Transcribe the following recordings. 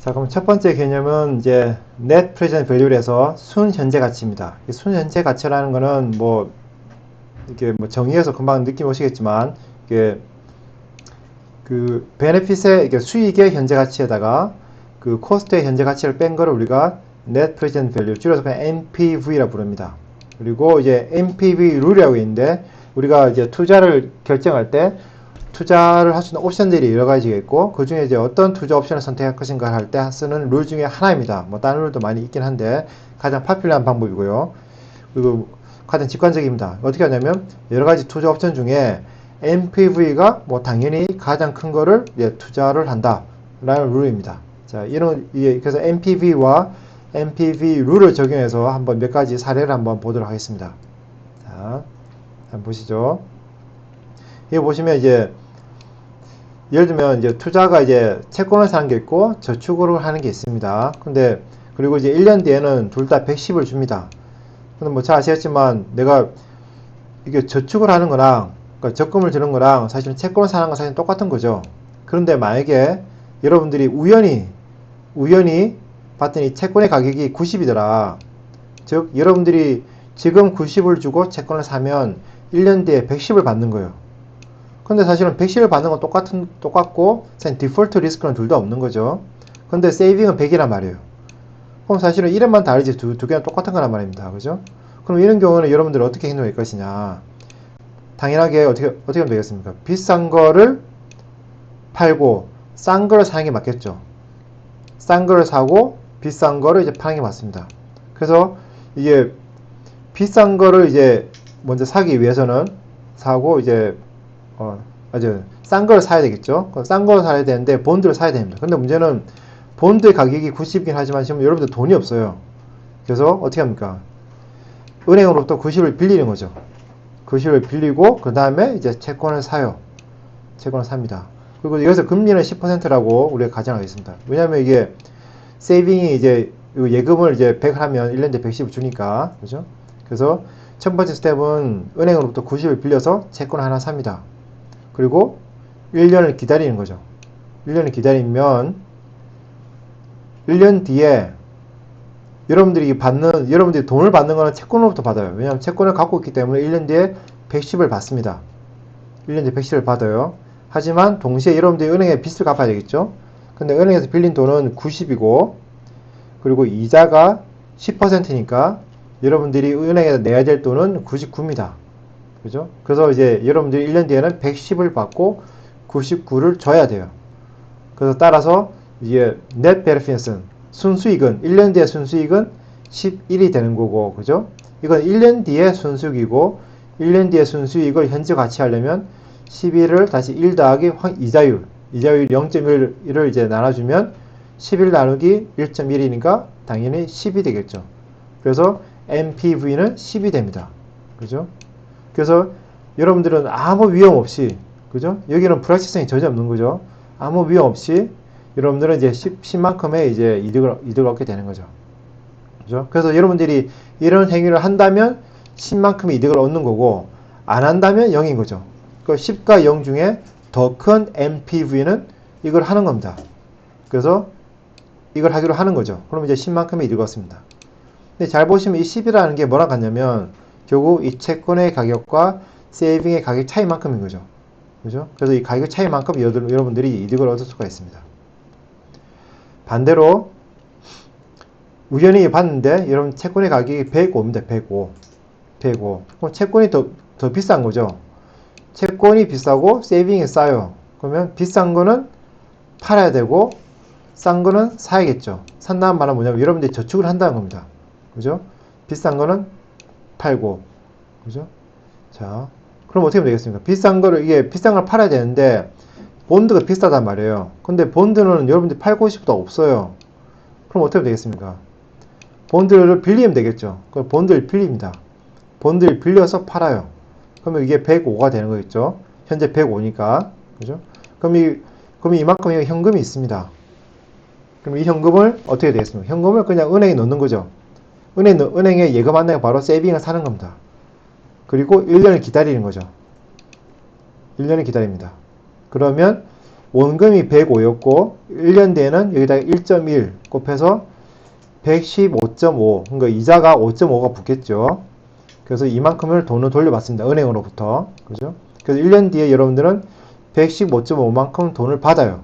자, 그럼 첫 번째 개념은 이제 net present value에서 순 현재 가치입니다. 이 순 현재 가치라는 거는 뭐 이게 뭐 정의해서 금방 느낌 오시겠지만 이게 그 베네핏의 이게 수익의 현재 가치에다가 그 코스트의 현재 가치를 뺀 거를 우리가 net present value 줄여서 그냥 NPV라 부릅니다. 그리고 이제 NPV 룰이라고 있는데 우리가 이제 투자를 결정할 때 투자를 할 수 있는 옵션들이 여러 가지가 있고 그 중에 이제 어떤 투자 옵션을 선택할 것인가 할 때 쓰는 룰 중에 하나입니다. 뭐 다른 룰도 많이 있긴 한데 가장 파퓰러한 방법이고요. 그리고 가장 직관적입니다. 어떻게 하냐면 여러 가지 투자 옵션 중에 NPV가 뭐 당연히 가장 큰 거를 투자를 한다라는 룰입니다. 자, 그래서 NPV와 NPV 룰을 적용해서 한번 몇 가지 사례를 한번 보도록 하겠습니다. 자, 한번 보시죠. 여기 보시면 이제 예를 들면 이제 투자가 이제 채권을 사는 게 있고 저축을 하는 게 있습니다. 근데 그리고 이제 1년 뒤에는 둘 다 110을 줍니다. 근데 뭐 잘 아시겠지만 내가 이게 저축을 하는 거랑 그러니까 적금을 드는 거랑 사실은 채권을 사는 건 사실 똑같은 거죠. 그런데 만약에 여러분들이 우연히 봤더니 채권의 가격이 90이더라. 즉 여러분들이 지금 90을 주고 채권을 사면 1년 뒤에 110을 받는 거예요. 근데 사실은 110을 받는 건 똑같고 디폴트 리스크는 둘 다 없는 거죠. 근데 세이빙은 100이란 말이에요. 그럼 사실은 이름만 다르지 두 개는 똑같은 거란 말입니다. 그죠? 그럼 이런 경우는 여러분들 어떻게 행동할 것이냐? 당연하게 어떻게 하면 되겠습니까? 비싼 거를 팔고 싼 거를 사는 게 맞겠죠. 싼 거를 사고 비싼 거를 이제 파는 게 맞습니다. 그래서 이게 비싼 거를 이제 먼저 사기 위해서는 사고 이제 싼 걸 사야 되겠죠. 싼 걸 사야 되는데 본드를 사야 됩니다. 근데 문제는 본드의 가격이 90이긴 하지만 지금 여러분들 돈이 없어요. 그래서 어떻게 합니까? 은행으로부터 90을 빌리는 거죠. 90을 빌리고 그 다음에 이제 채권을 사요. 채권을 삽니다. 그리고 여기서 금리는 10%라고 우리가 가정하겠습니다. 왜냐하면 이게 세이빙이 이제 예금을 이제 100 하면 1년 뒤에 110을 주니까 그죠? 그래서 첫 번째 스텝은 은행으로부터 90을 빌려서 채권을 하나 삽니다. 그리고 1년을 기다리는 거죠. 1년을 기다리면 1년 뒤에 여러분들이 돈을 받는 거는 채권으로부터 받아요. 왜냐하면 채권을 갖고 있기 때문에 1년 뒤에 110을 받습니다. 1년 뒤에 110을 받아요. 하지만 동시에 여러분들이 은행에 빚을 갚아야 되겠죠. 근데 은행에서 빌린 돈은 90이고 그리고 이자가 10%니까 여러분들이 은행에서 내야 될 돈은 99입니다. 그죠? 그래서 이제 여러분들이 1년 뒤에는 110을 받고 99를 줘야 돼요. 그래서 따라서 이제 net benefit은 순수익은 1년 뒤에 순수익은 11이 되는 거고, 그죠? 이건 1년 뒤에 순수익이고 1년 뒤에 순수익을 현재 가치하려면 11을 다시 1 더하기 이자율 0.1을 이제 나눠주면 11 나누기 1.1이니까 당연히 10이 되겠죠. 그래서 NPV는 10이 됩니다. 그죠? 그래서 여러분들은 아무 위험 없이, 그죠? 여기는 불확실성이 전혀 없는 거죠. 아무 위험 없이 여러분들은 이제 10만큼의 이제 이득을 얻게 되는 거죠. 그죠? 그래서 여러분들이 이런 행위를 한다면 10만큼의 이득을 얻는 거고, 안 한다면 0인 거죠. 그 10과 0 중에 더 큰 NPV는 이걸 하는 겁니다. 그래서 이걸 하기로 하는 거죠. 그러면 이제 10만큼의 이득을 얻습니다. 근데 잘 보시면 이 10이라는 게 뭐랑 같냐면 결국 이 채권의 가격과 세이빙의 가격 차이만큼인 거죠. 그죠? 그래서 이 가격 차이만큼 여러분들이 이득을 얻을 수가 있습니다. 반대로 우연히 봤는데 여러분 채권의 가격이 105입니다. 105. 그럼 채권이 더 비싼 거죠. 채권이 비싸고 세이빙이 싸요. 그러면 비싼 거는 팔아야 되고 싼 거는 사야겠죠. 산다는 말은 뭐냐면 여러분들이 저축을 한다는 겁니다. 그죠? 비싼 거는 팔고, 그죠? 자, 그럼 어떻게 하면 되겠습니까? 비싼 걸 팔아야 되는데, 본드가 비싸단 말이에요. 근데 본드는 여러분들이 팔고 싶어도 없어요. 그럼 어떻게 하면 되겠습니까? 본드를 빌리면 되겠죠. 그럼 본드를 빌립니다. 본드를 빌려서 팔아요. 그러면 이게 105가 되는 거겠죠? 현재 105니까. 그죠? 그럼 이만큼의 현금이 있습니다. 그럼 이 현금을 어떻게 되겠습니까? 현금을 그냥 은행에 넣는 거죠. 은행에 예금한다면 바로 세이빙을 사는 겁니다. 그리고 1년을 기다리는 거죠. 1년을 기다립니다. 그러면 원금이 105였고 1년 뒤에는 여기다가 1.1 곱해서 115.5, 그러니까 이자가 5.5가 붙겠죠. 그래서 이만큼을 돈을 돌려받습니다. 은행으로부터. 그죠? 그래서 1년 뒤에 여러분들은 115.5만큼 돈을 받아요.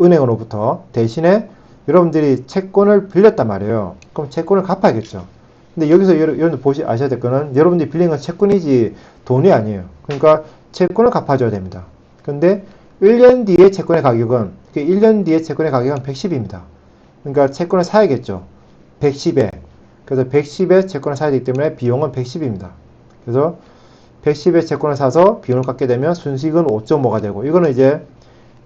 은행으로부터. 대신에 여러분들이 채권을 빌렸단 말이에요. 그럼 채권을 갚아야겠죠. 근데 여기서 여러분들 아셔야 될 거는 여러분들이 빌린 건 채권이지 돈이 아니에요. 그러니까 채권을 갚아줘야 됩니다. 근데 1년 뒤에 채권의 가격은 1년 뒤에 채권의 가격은 110입니다. 그러니까 채권을 사야겠죠. 110에. 그래서 110에 채권을 사야 되기 때문에 비용은 110입니다. 그래서 110에 채권을 사서 비용을 깎게 되면 순수익은 5.5가 되고, 이거는 이제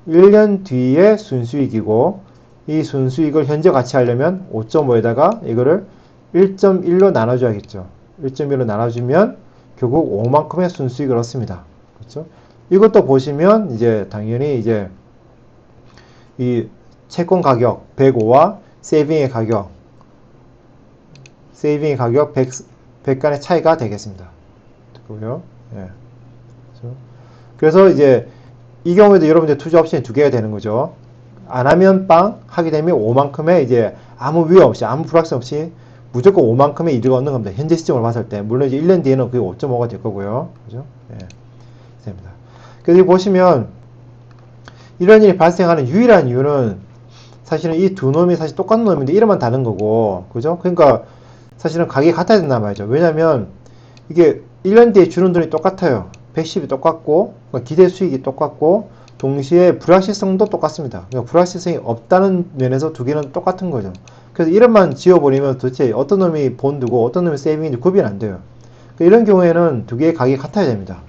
1년 뒤에 순수익이고, 이 순수익을 현재 가치하려면 5.5에다가 이거를 1.1로 나눠줘야겠죠. 1.1로 나눠주면 결국 5만큼의 순수익을 얻습니다. 그렇죠? 이것도 보시면 이제 당연히 이제 이 채권 가격 105와 세이빙의 가격 100 간의 차이가 되겠습니다. 그고요. 예. 그래서 이제 이 경우에도 여러분들 투자 옵션이 두 개가 되는 거죠. 안 하면 빵, 하게 되면 5만큼의 이제 아무 위험 없이, 아무 불확실 없이 무조건 5만큼의 이득을 얻는 겁니다. 현재 시점으로 봤을 때. 물론 이제 1년 뒤에는 그게 5.5가 될 거고요. 그죠? 예. 됩니다. 그래서 보시면 이런 일이 발생하는 유일한 이유는 사실은 이 두 놈이 사실 똑같은 놈인데 이름만 다른 거고, 그죠? 그러니까 사실은 가격이 같아야 된단 말이죠. 왜냐면 이게 1년 뒤에 주는 돈이 똑같아요. 110이 똑같고, 그러니까 기대 수익이 똑같고, 동시에 불확실성도 똑같습니다. 그러니까 불확실성이 없다는 면에서 두 개는 똑같은 거죠. 그래서 이름만 지워버리면 도대체 어떤 놈이 본드고 어떤 놈이 세이빙인지 구별이 안 돼요. 그러니까 이런 경우에는 두 개의 가격이 같아야 됩니다.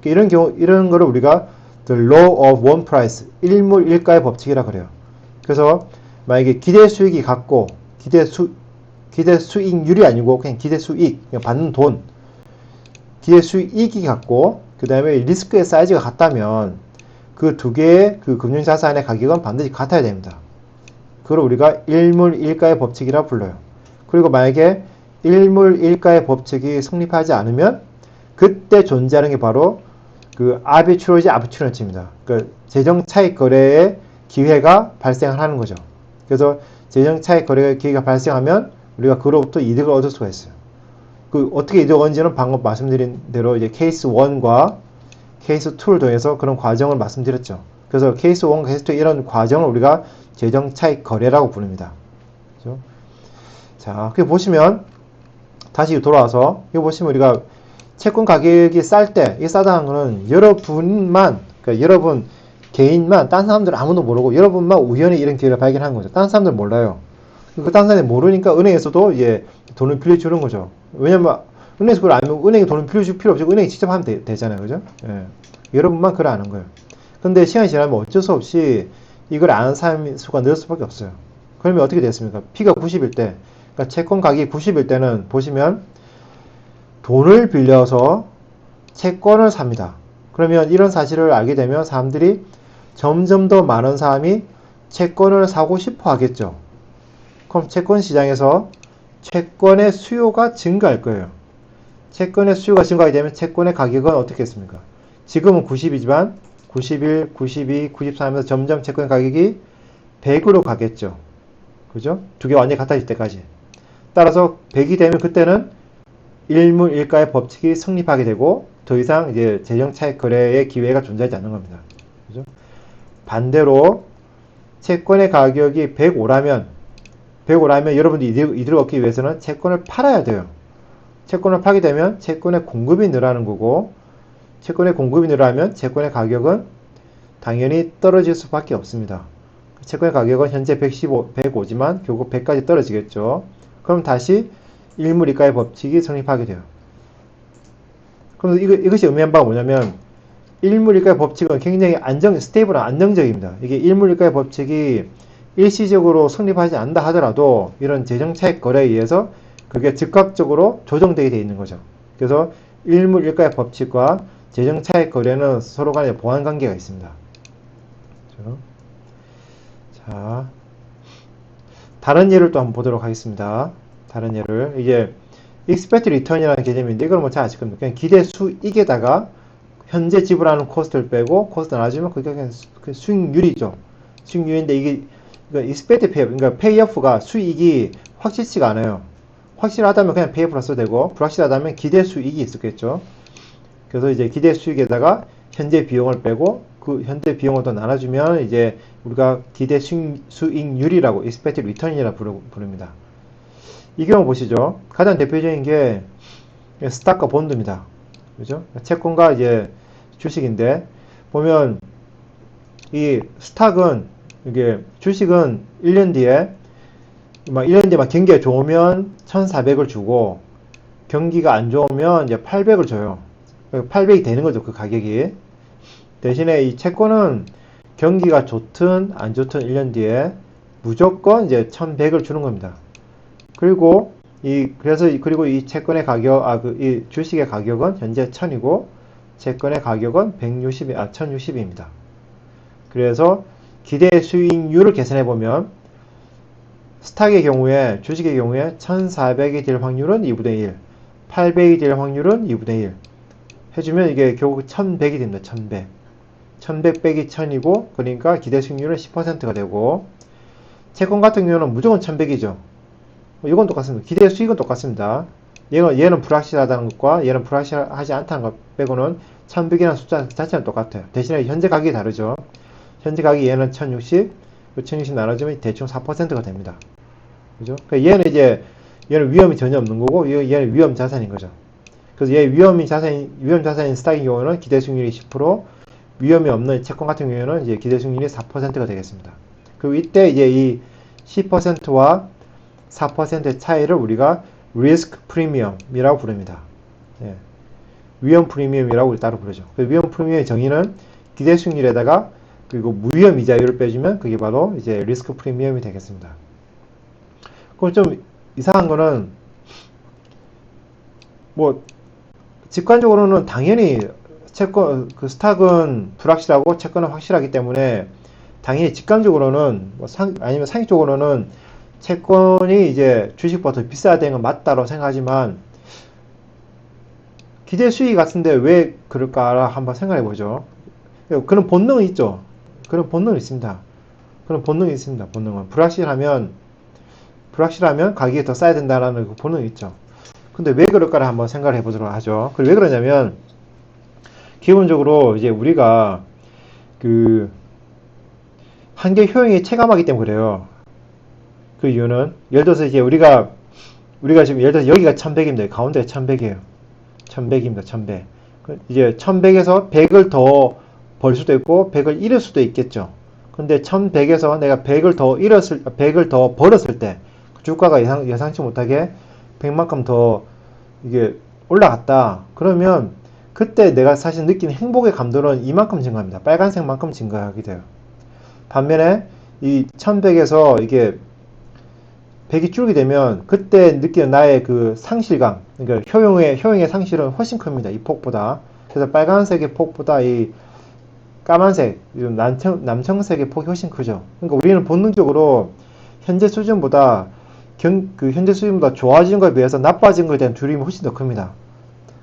그러니까 이런 거를 우리가 the law of one price, 일물일가의 법칙이라 그래요. 그래서 만약에 기대 수익이 같고, 기대 수익률이 아니고 그냥 기대 수익, 그냥 받는 돈, 기대 수익이 같고, 그 다음에 리스크의 사이즈가 같다면 그 두 개의 그 금융자산의 가격은 반드시 같아야 됩니다. 그걸 우리가 일물일가의 법칙이라 불러요. 그리고 만약에 일물일가의 법칙이 성립하지 않으면 그때 존재하는 게 바로 그 아비트러지입니다. 그 재정 차익 거래의 기회가 발생하는 거죠. 그래서 재정 차익 거래의 기회가 발생하면 우리가 그로부터 이득을 얻을 수가 있어요. 그 어떻게 이득을 얻는지는 방금 말씀드린 대로 이제 케이스 1과 케이스 2를 통해서 그런 과정을 말씀드렸죠. 그래서 케이스 1과 케이스 2 이런 과정을 우리가 재정 차익 거래라고 부릅니다. 그렇죠? 자, 그 보시면 다시 돌아와서 여기 보시면 우리가 채권 가격이 쌀 때, 이게 싸다는 거는 여러분만, 그러니까 여러분 개인만, 딴 사람들은 아무도 모르고 여러분만 우연히 이런 기회를 발견한 거죠. 딴 사람들은 몰라요. 그 딴 사람이 모르니까 은행에서도 이제 돈을 빌려주는 거죠. 왜냐면 은행에서 그걸 알면 은행에 돈을 빌려줄 필요 없이 은행이 직접 하면 되잖아요. 그죠? 예. 여러분만 그걸 아는 거예요. 근데 시간이 지나면 어쩔 수 없이 이걸 아는 사람 수가 늘 수밖에 없어요. 그러면 어떻게 됐습니까? P가 90일 때, 그러니까 채권 가격이 90일 때는 보시면 돈을 빌려서 채권을 삽니다. 그러면 이런 사실을 알게 되면 사람들이 점점 더 많은 사람이 채권을 사고 싶어 하겠죠. 그럼 채권 시장에서 채권의 수요가 증가할 거예요. 채권의 수요가 증가하게 되면 채권의 가격은 어떻게 했습니까? 지금은 90이지만 91, 92, 93 하면서 점점 채권 가격이 100으로 가겠죠. 그죠? 두 개 완전히 같아질 때까지. 따라서 100이 되면 그때는 일물일가의 법칙이 성립하게 되고 더 이상 이제 재정 차익 거래의 기회가 존재하지 않는 겁니다. 그죠? 반대로 채권의 가격이 105라면 여러분들이 이득을 얻기 위해서는 채권을 팔아야 돼요. 채권을 팔게 되면 채권의 공급이 늘어나는 거고, 채권의 공급이 늘어나면 채권의 가격은 당연히 떨어질 수밖에 없습니다. 채권의 가격은 현재 105지만 결국 100까지 떨어지겠죠. 그럼 다시 일물일가의 법칙이 성립하게 돼요. 그럼 이것이 의미한 바가 뭐냐면 일물일가의 법칙은 굉장히 스테이블한 안정적입니다. 이게 일물일가의 법칙이 일시적으로 성립하지 않는다 하더라도 이런 재정차익 거래에 의해서 그게 즉각적으로 조정되게 되어 있는 거죠. 그래서 일물일가의 법칙과 재정차익 거래는 서로 간에 보완 관계가 있습니다. 그렇죠? 자, 다른 예를 또 한번 보도록 하겠습니다. 다른 예를, 이게 expected return이라는 개념인데 이걸 뭐 잘 아실 겁니다. 그냥 기대 수익에다가 현재 지불하는 코스트를 빼고 코스트 나눠주면 그게 그냥 수익률이죠. 수익률인데 이게 그러니까 expected payoff, 그러니까 payoff가 수익이 확실치가 않아요. 확실하다면 그냥 payoff라 써도 되고 불확실하다면 기대 수익이 있었겠죠. 그래서 이제 기대 수익에다가 현재 비용을 빼고 그 현재 비용을 더 나눠주면 이제 우리가 기대 수익률이라고 expected return이라고 부릅니다. 이 경우 보시죠. 가장 대표적인 게 스탁과 본드입니다. 그죠? 채권과 이제 주식인데 보면 이 스탁은 이게 주식은 1년 뒤에 막 경기가 좋으면 1,400을 주고 경기가 안 좋으면 이제 800을 줘요. 800이 되는 거죠, 그 가격이. 대신에 이 채권은 경기가 좋든 안 좋든 1년 뒤에 무조건 이제 1,100을 주는 겁니다. 그리고 이 채권의 가격, 이 주식의 가격은 현재 1000이고 채권의 가격은 1060입니다. 그래서 기대 수익률을 계산해 보면 스탁의 경우에, 주식의 경우에 1400이 될 확률은 2분의 1, 800이 될 확률은 2분의 1 해주면 이게 결국 1100이 됩니다. 1100. 1100 빼기 1000이고 그러니까 기대 수익률은 10%가 되고 채권 같은 경우는 무조건 1100이죠. 이건 똑같습니다. 기대 수익은 똑같습니다. 얘는 불확실하다는 것과 얘는 불확실하지 않다는 것 빼고는 1100이라는 숫자 자체는 똑같아요. 대신에 현재 가격이 다르죠. 현재 가격이 얘는 1060, 1060 나눠주면 대충 4%가 됩니다. 그죠? 그러니까 얘는 위험이 전혀 없는 거고, 얘는 위험 자산인 거죠. 그래서 얘 위험 자산인 스탁의 경우는 기대 수익률이 10%, 위험이 없는 채권 같은 경우에는 이제 기대 수익률이 4%가 되겠습니다. 그리고 이때 이제 이 10%와 4%의 차이를 우리가 리스크 프리미엄이라고 부릅니다. 예. 위험 프리미엄이라고 우리 따로 부르죠. 그 위험 프리미엄의 정의는 기대 수익률에다가 그리고 무위험 이자율을 빼주면 그게 바로 이제 리스크 프리미엄이 되겠습니다. 그럼 좀 이상한 거는 뭐 직관적으로는 당연히 채권 그 스탁은 불확실하고 채권은 확실하기 때문에 당연히 직관적으로는 아니면 상식적으로는 채권이 이제 주식보다 더 비싸야 되는 건 맞다고 생각하지만 기대 수익 같은데 왜 그럴까 한번 생각해 보죠. 그런 본능은 있죠. 그런 본능이 있습니다. 그런 본능이 있습니다. 본능은 불확실하면 가격이 더 싸야 된다라는 그 본능이 있죠. 근데 왜 그럴까를 한번 생각을 해보도록 하죠. 그리고 왜 그러냐면 기본적으로 이제 우리가 그 한계 효용이 체감하기 때문에 그래요. 그 이유는 예를 들어서 이제 우리가 지금 예를 들어서 여기가 1100입니다. 가운데가 1100이에요. 1100입니다. 1100. 이제 1100에서 100을 더 벌 수도 있고 100을 잃을 수도 있겠죠. 근데 1100에서 내가 100을 더 벌었을 때 주가가 예상치 못하게 100만큼 더 이게 올라갔다. 그러면 그때 내가 사실 느끼는 행복의 감도는 이만큼 증가합니다. 빨간색만큼 증가하게 돼요. 반면에 이 1100에서 이게 100이 줄게 되면 그때 느끼는 나의 그 상실감, 그러니까 효용의 상실은 훨씬 큽니다. 이 폭보다. 그래서 빨간색의 폭보다 이 까만색, 남청색의 폭이 훨씬 크죠. 그러니까 우리는 본능적으로 현재 수준보다 좋아진 것에 비해서 나빠진 것에 대한 두려움이 훨씬 더 큽니다.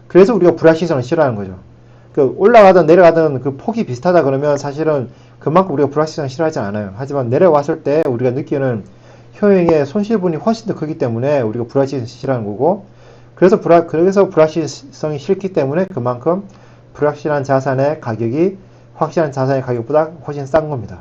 그래서 우리가 불확실성을 싫어하는 거죠. 그 올라가든 내려가든 그 폭이 비슷하다 그러면 사실은 그만큼 우리가 불확실성을 싫어하지 않아요. 하지만 내려왔을 때 우리가 느끼는 효용의 손실분이 훨씬 더 크기 때문에 우리가 불확실성을 싫어하는 거고, 그래서 불확실성이 싫기 때문에 그만큼 불확실한 자산의 가격이 확실한 자산의 가격보다 훨씬 싼 겁니다.